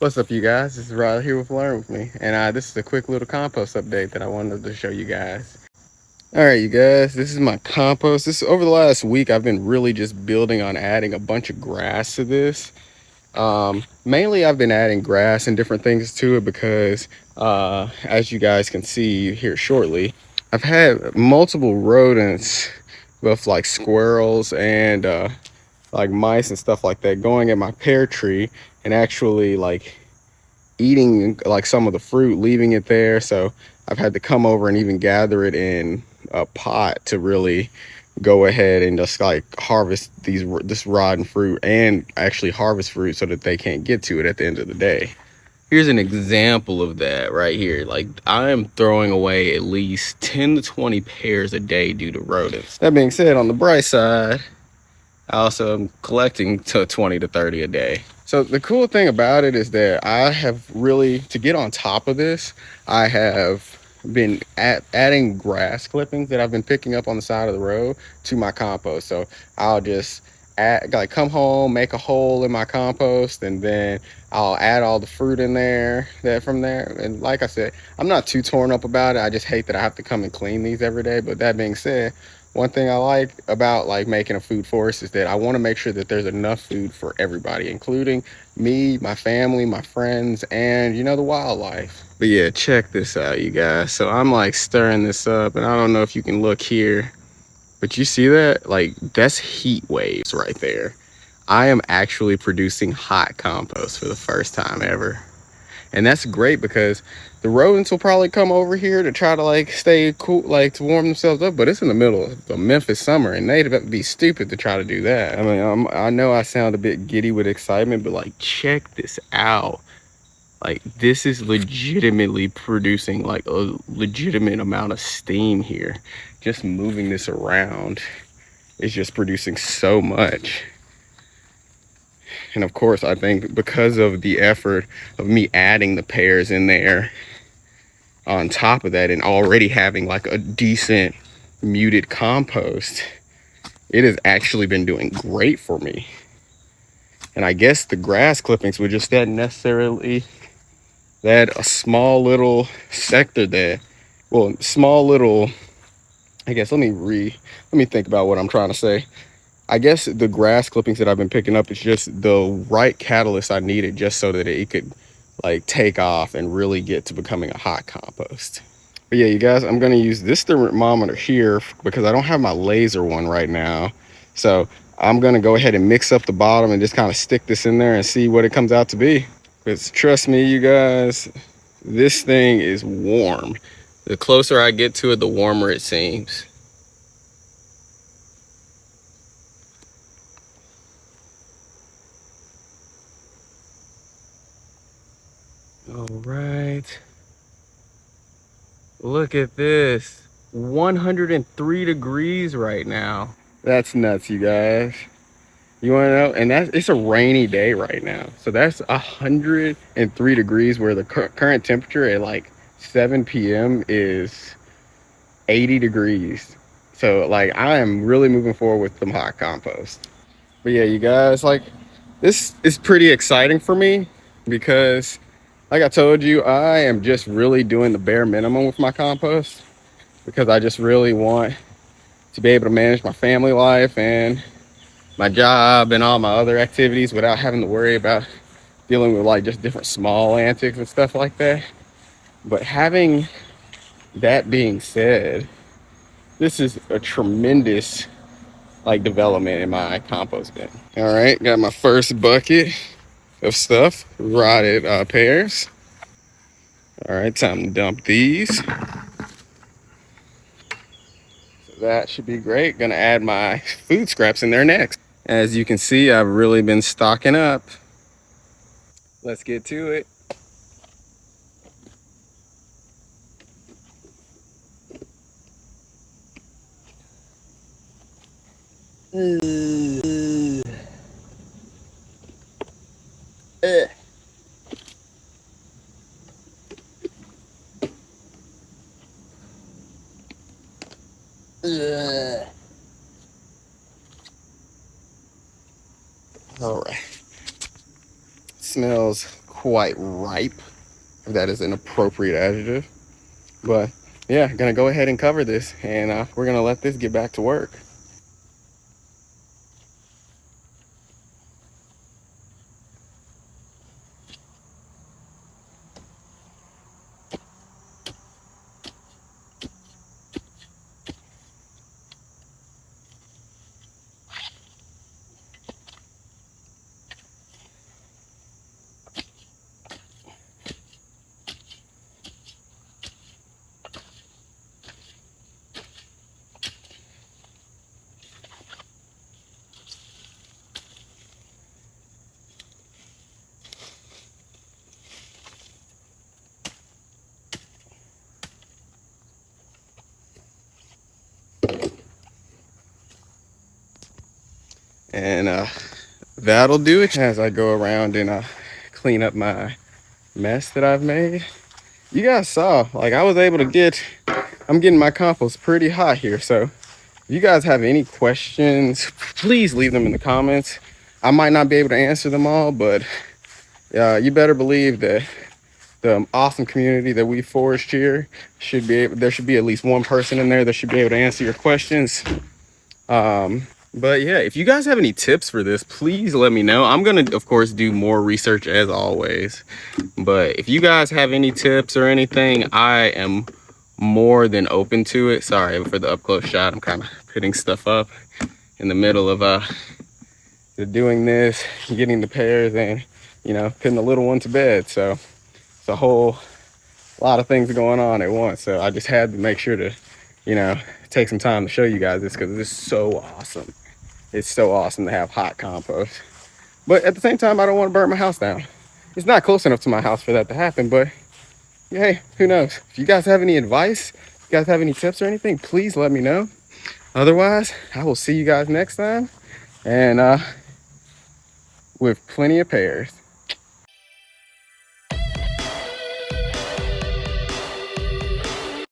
What's up, you guys? This is Riley here with Learn With Me, and this is a quick little compost update that I wanted to show you guys. All right, you guys, this is my compost. This over the last week, I've been really just building on adding a bunch of grass to this. Mainly, I've been adding grass and different things to it because, as you guys can see here shortly, I've had multiple rodents, both like squirrels and like mice and stuff like that, going at my pear tree and actually like eating like some of the fruit, leaving it there. So I've had to come over and even gather it in a pot to really go ahead and just like harvest this rotten fruit and actually harvest fruit so that they can't get to it at the end of the day. Here's an example of that right here. Like, I am throwing away at least 10 to 20 pears a day due to rodents. That being said, on the bright side, I also am collecting to 20 to 30 a day. So the cool thing about it is that I have really, to get on top of this, I have been adding grass clippings that I've been picking up on the side of the road to my compost. So I'll just come home, make a hole in my compost, and then I'll add all the fruit in there from there. And like I said, I'm not too torn up about it. I just hate that I have to come and clean these every day. But that being said, one thing I like about like making a food forest is that I want to make sure that there's enough food for everybody, including me, my family, my friends, and the wildlife. But yeah, check this out, you guys. So I'm like stirring this up, and I don't know if you can look here, but you see that? Like, that's heat waves right there. I am actually producing hot compost for the first time ever. And that's great because the rodents will probably come over here to try to like stay cool, like to warm themselves up, but it's in the middle of the Memphis summer and they'd be stupid to try to do that. I mean, I know I sound a bit giddy with excitement, but like, check this out. Like, this is legitimately producing like a legitimate amount of steam here. Just moving this around is just producing so much. And of course, I think because of the effort of me adding the pears in there on top of that and already having like a decent muted compost, it has actually been doing great for me. And I guess the grass clippings were just that necessarily that a small little sector there. Well, small little, I guess, let me think about what I'm trying to say. I guess the grass clippings that I've been picking up is just the right catalyst I needed just so that it could like take off and really get to becoming a hot compost. But yeah, you guys, I'm going to use this thermometer here because I don't have my laser one right now. So I'm going to go ahead and mix up the bottom and just kind of stick this in there and see what it comes out to be. Because trust me, you guys, this thing is warm. The closer I get to it, the warmer it seems. All right. Look at this. 103 degrees right now. That's nuts, you guys. You want to know? And it's a rainy day right now. So that's 103 degrees where the current temperature at like 7 p.m. is 80 degrees. So like, I am really moving forward with some hot compost. But yeah, you guys, like, this is pretty exciting for me because like I told you, I am just really doing the bare minimum with my compost because I just really want to be able to manage my family life and my job and all my other activities without having to worry about dealing with like just different small antics and stuff like that. But having that being said, this is a tremendous like development in my compost bin. All right, got my first bucket of stuff, rotted pears. All right, time to dump these. So that should be great. Gonna add my food scraps in there next. As you can see, I've really been stocking up. Let's get to it. All right. Smells quite ripe, if that is an appropriate adjective. But yeah, gonna go ahead and cover this, and we're gonna let this get back to work. And that'll do it as I go around and clean up my mess that I've made. You guys saw, like, I was able to I'm getting my compost pretty hot here. So if you guys have any questions, please leave them in the comments. I might not be able to answer them all, but you better believe that the awesome community that we forged here there should be at least one person in there that should be able to answer your questions. But yeah, if you guys have any tips for this, please let me know. I'm gonna, of course, do more research as always. But if you guys have any tips or anything, I am more than open to it. Sorry for the up close shot. I'm kind of putting stuff up in the middle of doing this, getting the pears, and putting the little one to bed. So it's a whole lot of things going on at once. So I just had to make sure to take some time to show you guys this, because it's so awesome. It's so awesome to have hot compost. But at the same time, I don't want to burn my house down. It's not close enough to my house for that to happen, but hey, who knows? If you guys have any advice, if you guys have any tips or anything, please let me know. Otherwise, I will see you guys next time, and with plenty of pears.